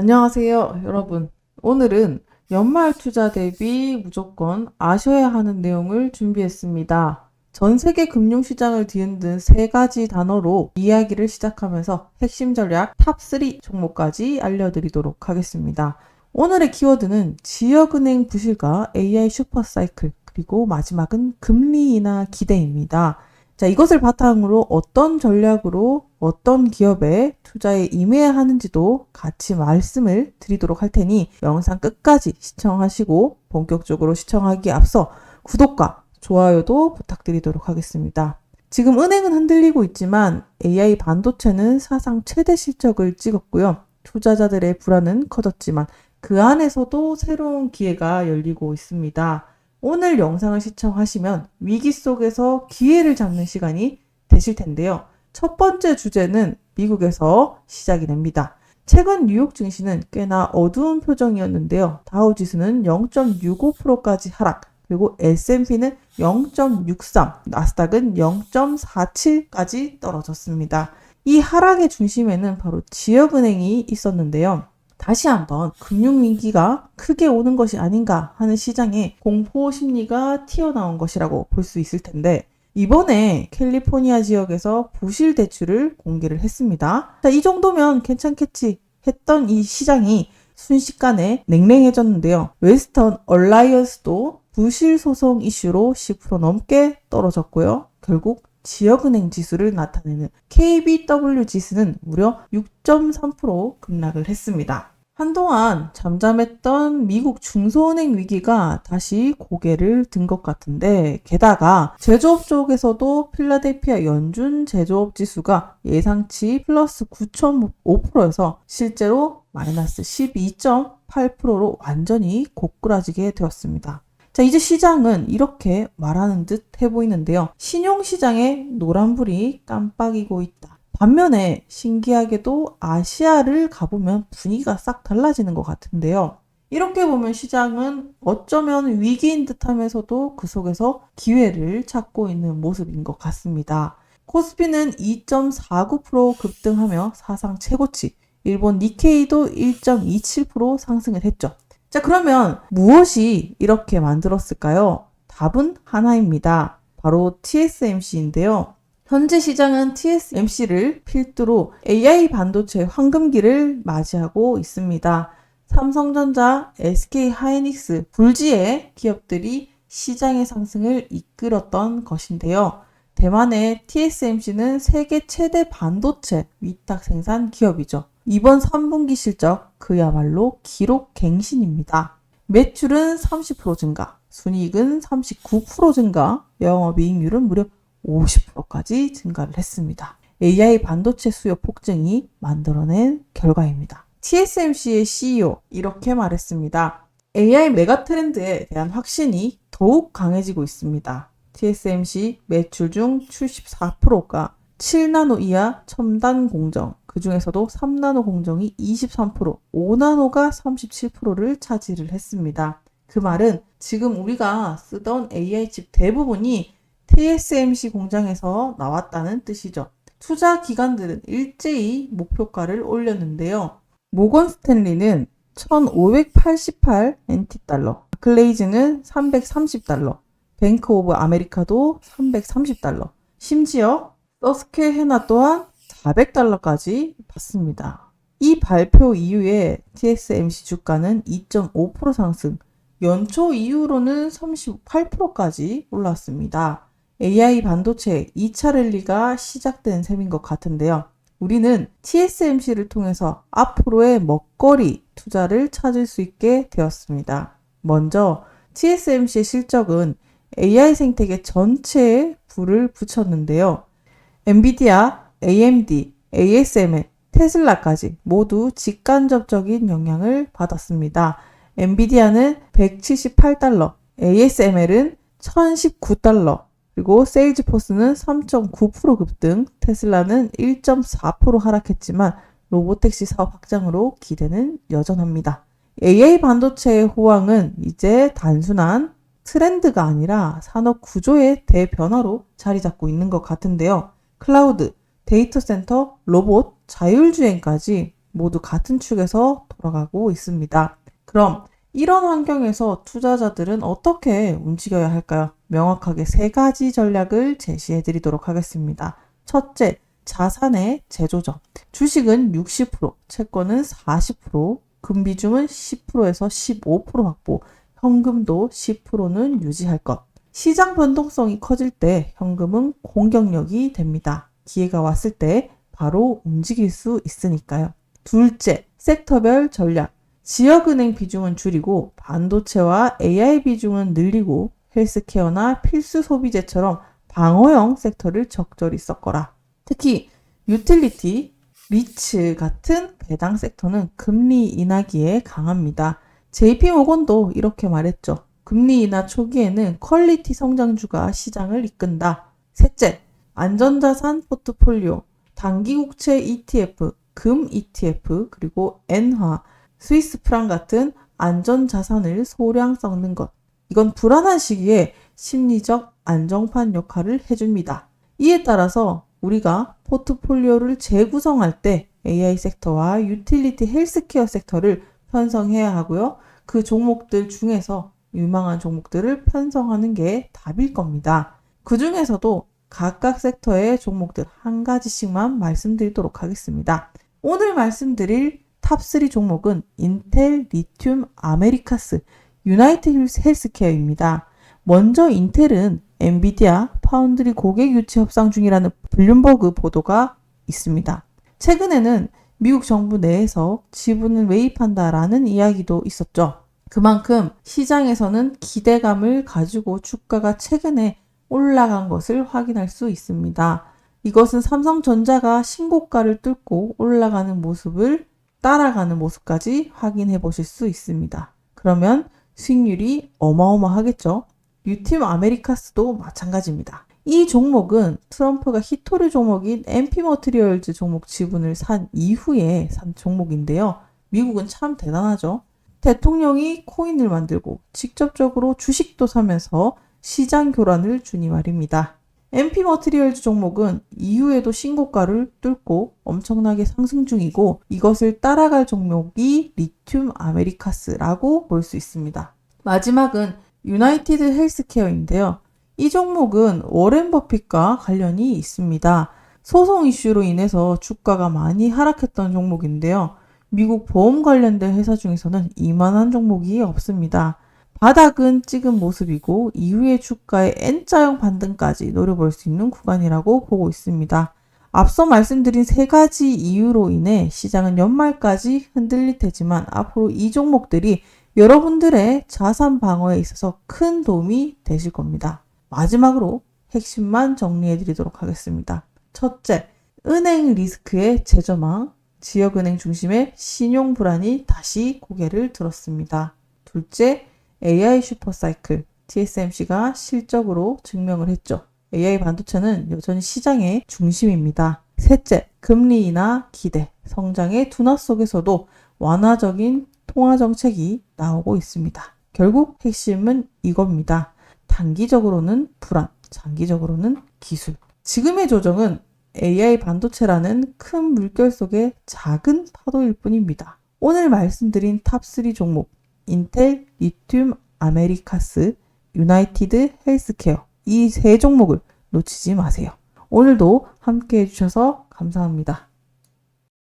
안녕하세요, 여러분. 오늘은 연말 투자 대비 무조건 아셔야 하는 내용을 준비했습니다. 전 세계 금융시장을 뒤흔든 세 가지 단어로 이야기를 시작하면서 핵심 전략 탑3 종목까지 알려드리도록 하겠습니다. 오늘의 키워드는 지역은행 부실과 AI 슈퍼사이클, 그리고 마지막은 금리 인하 기대입니다. 자, 이것을 바탕으로 어떤 전략으로 어떤 기업에 투자에 임해야 하는지도 같이 말씀을 드리도록 할 테니 영상 끝까지 시청하시고 본격적으로 시청하기에 앞서 구독과 좋아요도 부탁드리도록 하겠습니다. 지금 은행은 흔들리고 있지만 AI 반도체는 사상 최대 실적을 찍었고요. 투자자들의 불안은 커졌지만 그 안에서도 새로운 기회가 열리고 있습니다. 오늘 영상을 시청하시면 위기 속에서 기회를 잡는 시간이 되실 텐데요. 첫 번째 주제는 미국에서 시작이 됩니다. 최근 뉴욕 증시는 꽤나 어두운 표정이었는데요. 다우지수는 0.65%까지 하락, 그리고 S&P는 0.63, 나스닥은 0.47까지 떨어졌습니다. 이 하락의 중심에는 바로 지역은행이 있었는데요. 다시 한번 금융위기가 크게 오는 것이 아닌가 하는 시장에 공포 심리가 튀어나온 것이라고 볼 수 있을 텐데, 이번에 캘리포니아 지역에서 부실 대출을 공개를 했습니다. 자, 이 정도면 괜찮겠지 했던 이 시장이 순식간에 냉랭해졌는데요. 웨스턴 얼라이언스도 부실 소송 이슈로 10% 넘게 떨어졌고요. 결국 지역은행 지수를 나타내는 KBW 지수는 무려 6.3% 급락을 했습니다. 한동안 잠잠했던 미국 중소은행 위기가 다시 고개를 든 것 같은데, 게다가 제조업 쪽에서도 필라델피아 연준 제조업 지수가 예상치 플러스 9.5%에서 실제로 마이너스 12.8%로 완전히 고꾸라지게 되었습니다. 자, 이제 시장은 이렇게 말하는 듯 해 보이는데요. 신용시장에 노란불이 깜빡이고 있다. 반면에 신기하게도 아시아를 가보면 분위기가 싹 달라지는 것 같은데요. 이렇게 보면 시장은 어쩌면 위기인 듯 하면서도 그 속에서 기회를 찾고 있는 모습인 것 같습니다. 코스피는 2.49% 급등하며 사상 최고치, 일본 니케이도 1.27% 상승을 했죠. 자, 그러면 무엇이 이렇게 만들었을까요? 답은 하나입니다. 바로 TSMC인데요. 현재 시장은 TSMC를 필두로 AI 반도체 황금기를 맞이하고 있습니다. 삼성전자, SK하이닉스, 불지의 기업들이 시장의 상승을 이끌었던 것인데요. 대만의 TSMC는 세계 최대 반도체 위탁 생산 기업이죠. 이번 3분기 실적 그야말로 기록 갱신입니다. 매출은 30% 증가, 순이익은 39% 증가, 영업이익률은 무려 50%까지 증가를 했습니다. AI 반도체 수요 폭증이 만들어낸 결과입니다. TSMC의 CEO 이렇게 말했습니다. AI 메가 트렌드에 대한 확신이 더욱 강해지고 있습니다. TSMC 매출 중 74%가 7나노 이하 첨단 공정, 그 중에서도 3나노 공정이 23%, 5나노가 37%를 차지를 했습니다. 그 말은 지금 우리가 쓰던 AI 칩 대부분이 TSMC 공장에서 나왔다는 뜻이죠. 투자 기관들은 일제히 목표가를 올렸는데요. 모건 스탠리는 1588 NT 달러, 바클레이즈는 330달러, 뱅크 오브 아메리카도 330달러, 심지어 서스케헤나 또한 400달러까지 받습니다. 이 발표 이후에 TSMC 주가는 2.5% 상승, 연초 이후로는 38%까지 올랐습니다. AI 반도체 2차 랠리가 시작된 셈인 것 같은데요. 우리는 TSMC를 통해서 앞으로의 먹거리 투자를 찾을 수 있게 되었습니다. 먼저 TSMC의 실적은 AI 생태계 전체에 불을 붙였는데요. 엔비디아, AMD, ASML, 테슬라까지 모두 직간접적인 영향을 받았습니다. 엔비디아는 178달러, ASML은 1019달러, 그리고 세일즈포스는 3.9% 급등, 테슬라는 1.4% 하락했지만 로보택시 사업 확장으로 기대는 여전합니다. AI 반도체의 호황은 이제 단순한 트렌드가 아니라 산업 구조의 대변화로 자리 잡고 있는 것 같은데요. 클라우드, 데이터 센터, 로봇, 자율주행까지 모두 같은 축에서 돌아가고 있습니다. 그럼 이런 환경에서 투자자들은 어떻게 움직여야 할까요? 명확하게 세 가지 전략을 제시해 드리도록 하겠습니다. 첫째, 자산의 재조정. 주식은 60%, 채권은 40%, 금비중은 10%에서 15% 확보, 현금도 10%는 유지할 것. 시장 변동성이 커질 때 현금은 공격력이 됩니다. 기회가 왔을 때 바로 움직일 수 있으니까요. 둘째, 섹터별 전략. 지역은행 비중은 줄이고 반도체와 AI 비중은 늘리고 헬스케어나 필수 소비재처럼 방어형 섹터를 적절히 섞어라. 특히 유틸리티, 리츠 같은 배당 섹터는 금리 인하기에 강합니다. JP모건도 이렇게 말했죠. 금리 인하 초기에는 퀄리티 성장주가 시장을 이끈다. 셋째, 안전자산 포트폴리오, 단기국채 ETF, 금 ETF, 그리고 엔화, 스위스 프랑 같은 안전자산을 소량 섞는 것. 이건 불안한 시기에 심리적 안정판 역할을 해줍니다. 이에 따라서 우리가 포트폴리오를 재구성할 때 AI 섹터와 유틸리티 헬스케어 섹터를 편성해야 하고요. 그 종목들 중에서 유망한 종목들을 편성하는 게 답일 겁니다. 그 중에서도 각각 sek터의 종목들 한 가지씩만 말씀드리도록 하겠습니다. 오늘 말씀드릴 탑3 종목은 인텔, 리튬, 아메리카스, 유나이티드 헬스케어입니다. 먼저 인텔은 엔비디아, 파운드리 고객 유치 협상 중이라는 블룸버그 보도가 있습니다. 최근에는 미국 정부 내에서 지분을 매입한다라는 이야기도 있었죠. 그만큼 시장에서는 기대감을 가지고 주가가 최근에 올라간 것을 확인할 수 있습니다. 이것은 삼성전자가 신고가를 뚫고 올라가는 모습을 따라가는 모습까지 확인해 보실 수 있습니다. 그러면 수익률이 어마어마하겠죠? 리튬 아메리카스도 마찬가지입니다. 이 종목은 트럼프가 히토류 종목인 MP 머티리얼즈 종목 지분을 산 이후에 산 종목인데요. 미국은 참 대단하죠. 대통령이 코인을 만들고 직접적으로 주식도 사면서 시장 교란을 주니 말입니다. MP 머티리얼즈 종목은 이후에도 신고가를 뚫고 엄청나게 상승 중이고 이것을 따라갈 종목이 리튬 아메리카스라고 볼 수 있습니다. 마지막은 유나이티드 헬스케어인데요. 이 종목은 워렌 버핏과 관련이 있습니다. 소송 이슈로 인해서 주가가 많이 하락했던 종목인데요. 미국 보험 관련된 회사 중에서는 이만한 종목이 없습니다. 바닥은 찍은 모습이고 이후에 주가의 N자형 반등까지 노려볼 수 있는 구간이라고 보고 있습니다. 앞서 말씀드린 세 가지 이유로 인해 시장은 연말까지 흔들릴 테지만 앞으로 이 종목들이 여러분들의 자산 방어에 있어서 큰 도움이 되실 겁니다. 마지막으로 핵심만 정리해 드리도록 하겠습니다. 첫째, 은행 리스크의 재조망, 지역은행 중심의 신용 불안이 다시 고개를 들었습니다. 둘째, AI 슈퍼사이클, TSMC가 실적으로 증명을 했죠. AI 반도체는 여전히 시장의 중심입니다. 셋째, 금리 인하 기대, 성장의 둔화 속에서도 완화적인 통화 정책이 나오고 있습니다. 결국 핵심은 이겁니다. 단기적으로는 불안, 장기적으로는 기술. 지금의 조정은 AI 반도체라는 큰 물결 속의 작은 파도일 뿐입니다. 오늘 말씀드린 탑3 종목, 인텔, 리튬, 아메리카스, 유나이티드 헬스케어, 이 세 종목을 놓치지 마세요. 오늘도 함께 해주셔서 감사합니다.